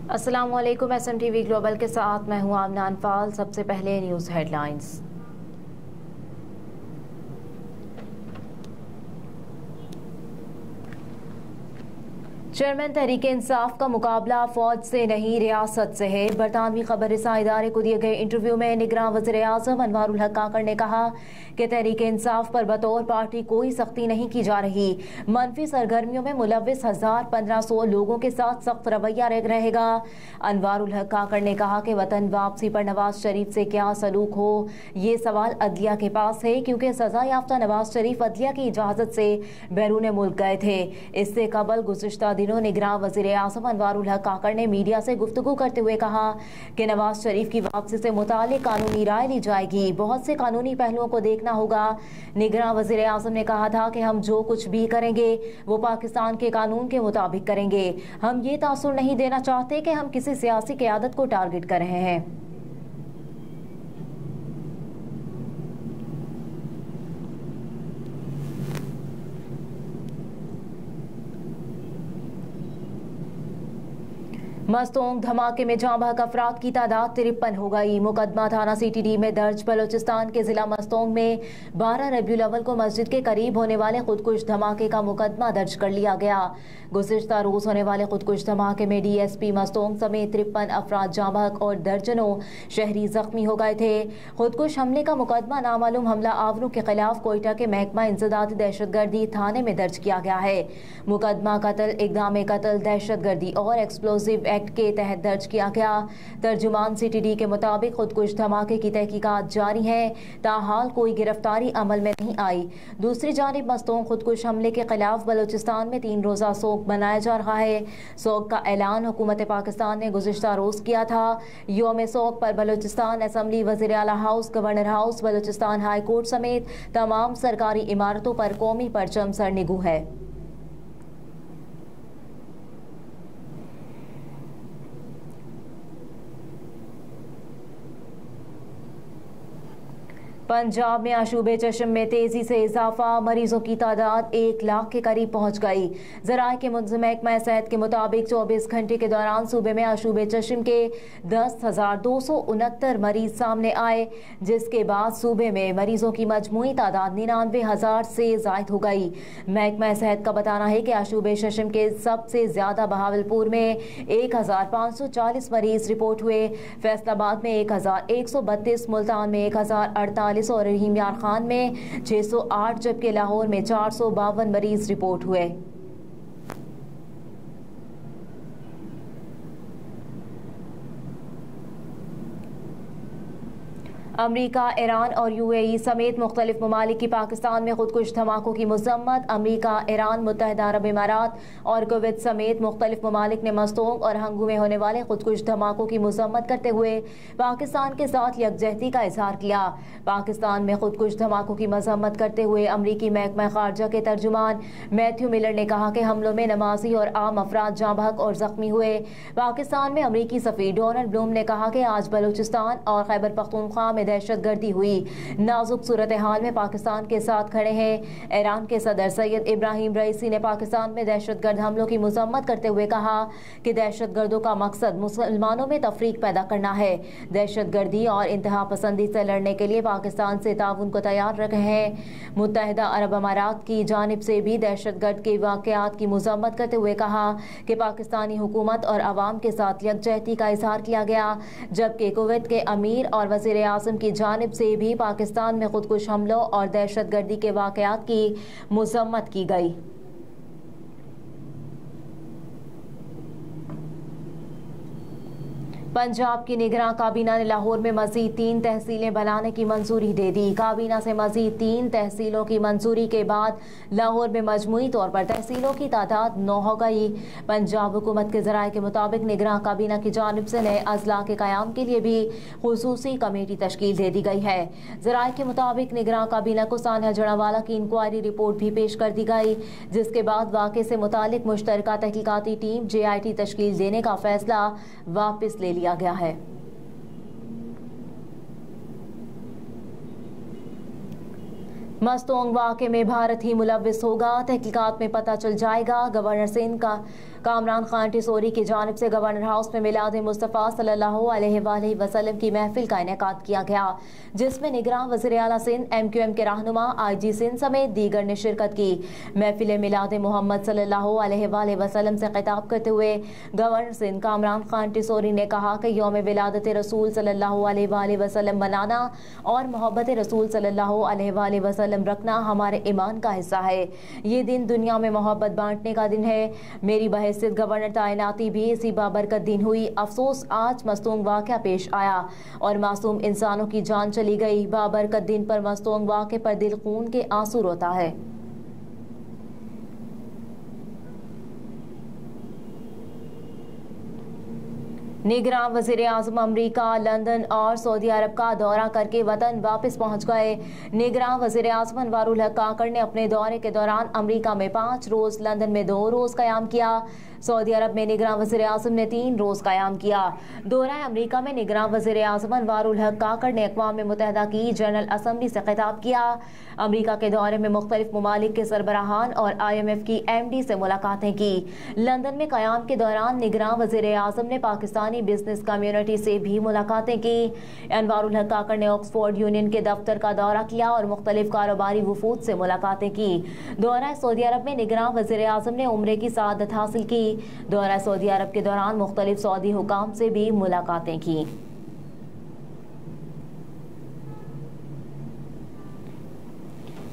अस्सलामुअलैकुम। SMTV global के साथ मैं हूं आमना अनफाल। सबसे पहले news headlines. Chairman Tehreek Insaf का मुकाबला फौज से नहीं रियासत से है। बरतानवी खबर रिसाई इदारे को दिए गए इंटरव्यू में निगरान वज़ीर आज़म अनवारुल हक काकड़ ने कहा कि तहरीक इंसाफ पर बतौर पार्टी कोई सख्ती नहीं की जा रही। मनफी सरगर्मियों में मुलव्विस 1500 लोगों के साथ सख्त रवैया रहेगा। अनवारुल हक काकड़ ने कहा कि वतन वापसी पर नवाज शरीफ से क्या सलूक हो, ये सवाल अदलिया के पास है, क्योंकि सजा याफ्ता नवाज शरीफ अदलिया की इजाज़त से बैरून मुल्क गए थे। इससे कबल गुज़िश्ता दिनों निगरान वज़ीर आज़म अनवारुल हक काकड़ ने मीडिया से गुफ्तगू करते हुए कहा कि नवाज शरीफ की वापसी से मुताल्लिक़ कानूनी राय ली जाएगी। बहुत से कानूनी पहलुओं को देखना होगा। निगरान वज़ीर आज़म ने कहा था कि हम जो कुछ भी करेंगे वो पाकिस्तान के कानून के मुताबिक करेंगे। हम ये तासुर नहीं देना चाहते कि हम किसी सियासी क़यादत को टारगेट कर रहे हैं। मस्तोंग धमाके में जाँ बहक अफराद की तादाद 53 हो गई। मुकदमा थाना CTD में दर्ज। बलोचिस्तान के जिला मस्तोंग में 12 रबीउल अव्वल को मस्जिद के करीब होने वाले खुदकुश धमाके का मुकदमा दर्ज कर लिया गया। गुज़िश्ता रोज होने वाले खुदकुश धमाके में DSP मस्तोंग समेत 53 अफराद जाँ बहक और दर्जनों शहरी जख्मी हो गए थे। खुदकुश हमले का मुकदमा नामालूम हमला आवरों के खिलाफ कोयटा के महकमा इंसदाद दहशतगर्दी थाने में दर्ज किया गया है। मुकदमा कत्ल, इक़दाम कत्ल, दहशतगर्दी और एक्सप्लोजिव एक्ट के तहत दर्ज किया गया। तर्जुमान CTD के मुताबिक खुदकुश धमाके की तहकीकात जारी है। ताहाल कोई गिरफ्तारी अमल में नहीं आई। दूसरी जानिब मस्तोंग खुदकुश हमले के खिलाफ बलोचिस्तान में 3 रोज़ा सोग मनाया जा रहा है। सोग का ऐलान हुकूमत पाकिस्तान ने गुज़िश्ता रोज़ किया था। यौम सोग पर बलोचिस्तान असम्बली, वज़ीर आला house, governor house, Balochistan high court समेत तमाम सरकारी इमारतों पर कौमी परचम सरनिगू है। पंजाब में आशूबे चश्म में तेजी से इजाफा। मरीजों की तादाद 1 लाख के करीब पहुंच गई। ज़राए के महकमा सेहत के मुताबिक 24 घंटे के दौरान सूबे में आशूबे चश्म के 10,269 मरीज सामने आए, जिसके बाद सूबे में मरीजों की मजमूई तादाद 99,000 से जायद हो गई। महकमा सेहत का बताना है कि आशूबे चश्म के सबसे ज्यादा बहावलपुर में 1,540 मरीज रिपोर्ट हुए, फैसलाबाद में 1,132, मुल्तान में 1,048 और रहीम यार खान में 608, जबकि लाहौर में 452 मरीज रिपोर्ट हुए। अमरीका, ईरान और UAE समेत मुख्तलिफ ममालिक की पाकिस्तान में खुदकुश धमाकों की मजम्मत। अमरीका, ईरान, मुत्तहिदा अरब इमारात और कुवैत समेत मुख्तलिफ ममालिक ने मस्तोंग और हंगू में होने वाले खुदकुश धमाकों की मजम्मत करते हुए पाकिस्तान के साथ यकजहती का इजहार किया। पाकिस्तान में खुदकुश धमाकों की मजम्मत करते हुए अमरीकी महकमा खारजा के तर्जुमान मैथ्यू मिलर ने कहा कि हमलों में नमाजी और आम अफराद जाँ बहक और जख्मी हुए। पाकिस्तान में अमरीकी सफ़ीर डोनाल्ड ब्लूम ने कहा कि आज बलूचिस्तान और खैबर पख्तूनख्वा में दहशतगर्दी हुई। नाजुक सूरत हाल में पाकिस्तान के साथ खड़े हैं। ईरान के सदर सैयद इब्राहिम रईसी ने पाकिस्तान में दहशतगर्द हमलों की मजम्मत करते हुए कहा कि दहशतगर्दों का मकसद मुसलमानों में तफरीक पैदा करना है। दहशतगर्दी और इंतहा पसंदी से लड़ने के लिए पाकिस्तान से ताउन को तैयार रखे हैं। मुत्तहिदा अरब अमारात की जानिब से भी दहशतगर्द के वाक़यात की मजम्मत करते हुए कहा कि पाकिस्तानी हुकूमत और अवाम के साथ यकजहती का इजहार किया गया, जबकि कुवैत के अमीर और वज़ीर आज़म की जानिब से भी पाकिस्तान में खुदकुश हमलों और दहशतगर्दी के वाक़यात की मजम्मत की गई। पंजाब की निगरान काबीना ने लाहौर में मजीद 3 तहसीलें बनाने की मंजूरी दे दी। काबीना से मजीद 3 तहसीलों की मंजूरी के बाद लाहौर में मजमूई तौर पर तहसीलों की तादाद 9 हो गई। पंजाब हुकूमत के ज़राए के मुताबिक निगरान काबीना की जानिब से नए अजला के क़याम के लिए भी खुसूसी कमेटी तश्कील दे दी गई है। ज़राए के मुताबिक निगरान काबीना को सानिया जड़ावाला की इंक्वायरी रिपोर्ट भी पेश कर दी गई, जिसके बाद वाक़े से मुतालिक मुश्तरका तहकीकाती टीम JIT तश्कील देने का फैसला वापस ले लिया गया है। मस्तोंग वाक़े में भारत ही मुलव्विस होगा, तहकीकात में पता चल जाएगा। गवर्नर सिंध का कामरान खान टिसोरी की जानिब से गवर्नर हाउस में मिलाद मुस्तफ़ा सल्लल्लाहु अलैहि वसल्लम की महफिल का इनेकाद किया गया, जिसमें निगरान वज़ीर आला सिंध MQM के रहनुमा IG सिंध समेत दीगर ने शिरकत की। महफिल मिलाद मोहम्मद सल्लल्लाहु अलैहि वसल्लम से खिताब करते हुए गवर्नर सिंध कामरान खान टिसोरी ने कहा कि यौम विलादत रसूल सल्लल्लाहु अलैहि वसल्लम मनाना और मोहब्बत रसूल सल्लल्लाहु अलैहि वसल्लम रखना हमारे ईमान का हिस्सा है। ये दिन दुनिया में मोहब्बत बांटने का दिन है। मेरी बहैसियत गवर्नर तैनाती भी इसी बाबरकत दिन हुई। अफसोस आज मस्तूंग वाक़या पेश आया और मासूम इंसानों की जान चली गई। बाबरकत दिन पर मस्तूंग वाक़े पर दिल खून के आंसू रोता है। निगरान वज़ीर आज़म अमरीका, लंदन और सऊदी अरब का दौरा करके वतन वापस पहुंच गए। निगरान वज़ीर आज़म अनवारुल हक काकड़ ने अपने दौरे के दौरान अमरीका में 5 रोज़, लंदन में 2 रोज़ क़याम किया। सऊदी अरब में निगरान वज़ीर आज़म ने 3 रोज़ क़याम किया। दौरा अमरीका में निगरान वज़ीर आज़म अनवारुल हक काकड़ ने अक़वाम मुत्तहिदा की जनरल असम्बली से खिताब किया। अमरीका के दौरे में मुख्तलिफ ममालिक के सरबराहान और IMF की MD से मुलाकातें की। लंदन में क़याम के दौरान निगरान वज़ीर आज़म ने पाकिस्तानी बिजनेस कम्युनिटी से भी मुलाकातें की। अनवारुल हक काकड़ ने ऑक्सफोर्ड यूनियन के दफ्तर का दौरा किया और मुख्तलिफ कारोबारी वफूद से मुलाकातें की। दौरा सऊदी अरब में निगरान वज़ीर आज़म ने उम्रे की सआदत हासिल की। दौरा सऊदी अरब के दौरान मुख्तलिफ सऊदी हुकाम से भी मुलाकातें की।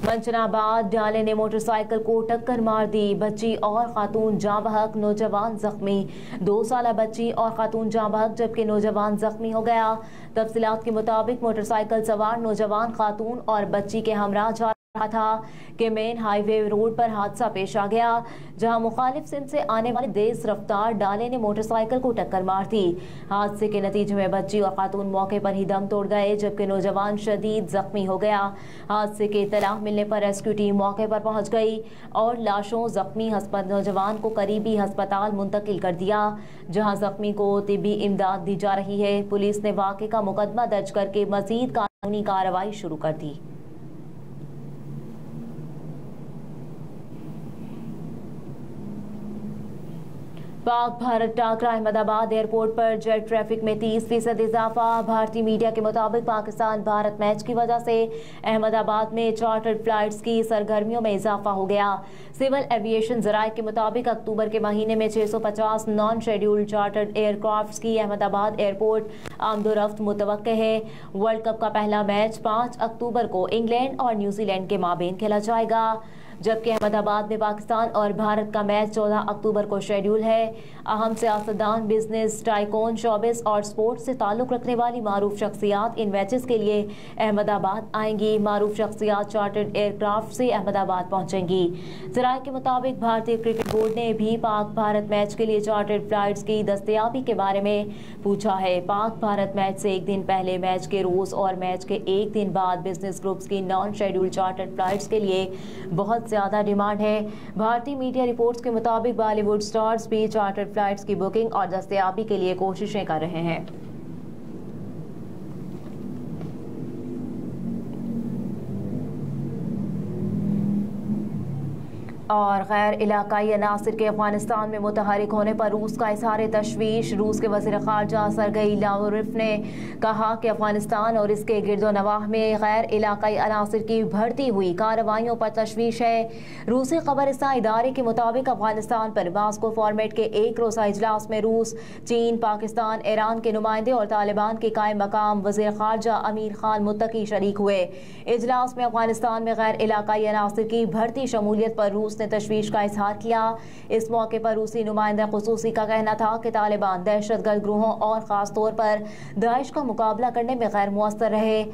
मंचनाबाद डाले ने मोटरसाइकिल को टक्कर मार दी। बच्ची और खातून जाँ बहक, नौजवान जख्मी। 2 साला बच्ची और खातून जाँ बहक जबकि नौजवान जख्मी हो गया। तफसीलात के मुताबिक मोटरसाइकिल सवार नौजवान खातून और बच्ची के हमरा जा रहा था कि मेन हाईवे रोड पर हादसा पेश आ गया, जहां मुखालिफ सिंध से आने वाले तेज रफ्तार डाले ने मोटरसाइकिल को टक्कर मार दी। हादसे के नतीजे में बच्ची और खातून मौके पर ही दम तोड़ गए, जबकि नौजवान शदीद जख्मी हो गया। हादसे की इत्तला मिलने पर रेस्क्यू टीम मौके पर पहुंच गई और लाशों जख्मी नौजवान को करीबी अस्पताल मुंतकिल कर दिया, जहां जख्मी को तिब्बी इमदाद दी जा रही है। पुलिस ने वाक़े का मुकदमा दर्ज करके मजीद कानूनी कार्रवाई शुरू कर दी। पाक भारत टाकरा अहमदाबाद एयरपोर्ट पर जेट ट्रैफिक में 30% इजाफा। भारतीय मीडिया के मुताबिक पाकिस्तान भारत मैच की वजह से अहमदाबाद में चार्टर्ड फ्लाइट्स की सरगर्मियों में इजाफा हो गया। सिविल एविएशन ज़राए के मुताबिक अक्टूबर के महीने में 650 नॉन शेड्यूल्ड चार्टर्ड एयरक्राफ्ट्स की अहमदाबाद एयरपोर्ट आमदोरफ्त मुतवक्के है। वर्ल्ड कप का पहला मैच 5 अक्टूबर को इंग्लैंड और न्यूजीलैंड के माबेन खेला जाएगा, जबकि अहमदाबाद में पाकिस्तान और भारत का मैच 14 अक्टूबर को शेड्यूल है। अहम सियासतदान, बिजनेस टाइकोन, शोबिस और स्पोर्ट्स से ताल्लुक़ रखने वाली मारूफ शख्सियात इन मैचेस के लिए अहमदाबाद आएंगी। मारूफ शख्सियात चार्टर्ड एयरक्राफ्ट से अहमदाबाद पहुंचेंगी। ज़राए के मुताबिक भारतीय क्रिकेट बोर्ड ने भी पाक भारत मैच के लिए चार्टर्ड फ्लाइट्स की दस्तयाबी के बारे में पूछा है। पाक भारत मैच से एक दिन पहले, मैच के रोज़ और मैच के एक दिन बाद बिजनेस ग्रुप्स की नॉन शेड्यूल्ड चार्टर्ड फ्लाइट्स के लिए बहुत ज़्यादा डिमांड है। भारतीय मीडिया रिपोर्ट्स के मुताबिक बॉलीवुड स्टार्स भी चार्टर्ड फ्लाइट्स की बुकिंग और दस्तयाबी के लिए कोशिशें कर रहे हैं। और गैर इलाकाई अनासिर के अफगानिस्तान में मुतहरिक होने पर रूस का इज़हार तशवीश। रूस के वज़ीर ख़ारजा सरगई लावरोव ने कहा कि अफगानिस्तान और इसके गिरदोनवाह में गैर इलाकाई अनासिर की बढ़ती हुई कार्रवाइयों पर तशवीश है। रूसी ख़बरस्तान इदारे के मुताबिक अफगानिस्तान पर मास्को फॉर्मेट के एक रोज़ा इजलास में रूस, चीन, पाकिस्तान, ईरान के नुमाइंदे और तालिबान के कायम मकाम वज़ीर ख़ारजा अमीर खान मुत्तकी शरीक हुए। इजलास में अफगानिस्तान में गैर इलाकाई अनासिर की बढ़ती शमूलियत पर रूस ने तशवीश का इजहार किया। इस मौके पर रूसी नुमाइंदा खुसूसी का कहना था कि तालिबान दहशतगर्द ग्रोहों और ख़ास तौर पर दाइश का मुकाबला करने में गैर मुअस्सर रहे।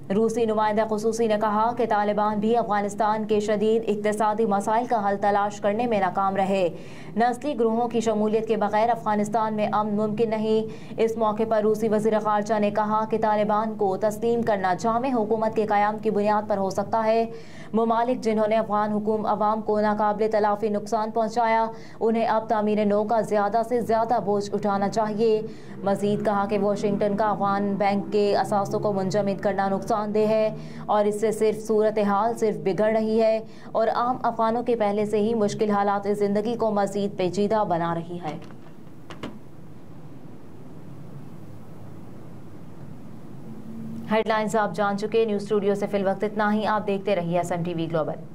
रूसी नुमाइंदा खुसूसी ने कहा कि तालिबान भी अफगानिस्तान के शदीद इक़्तिसादी मसाइल का हल तलाश करने में नाकाम रहे। नस्ली ग्रोहों की शमूलियत के बगैर अफगानिस्तान में अमन मुमकिन नहीं। इस मौके पर रूसी वज़ीर ख़ारजा ने कहा कि तालिबान को तस्लीम करना जामे हुकूमत के क़याम की बुनियाद पर हो सकता है। ममालिक जिन्होंने अफगान अवाम को नाकाबिल तलाफ़ी नुकसान पहुँचाया, उन्हें अब तामीर नो का ज़्यादा से ज़्यादा बोझ उठाना चाहिए। मज़ीद कहा कि वाशिंगटन का अफगान बैंक के असासों को मुंजमद करना नुकसान नुकसानदेह है और इससे सिर्फ सूरत हाल सिर्फ बिगड़ रही है और आम अफगानों के पहले से ही मुश्किल हालात ज़िंदगी को मज़ीद पेचीदा बना रही है। हेडलाइंस आप जान चुके। न्यूज़ स्टूडियो से फिल वक्त इतना ही। आप देखते रहिए SMTV ग्लोबल।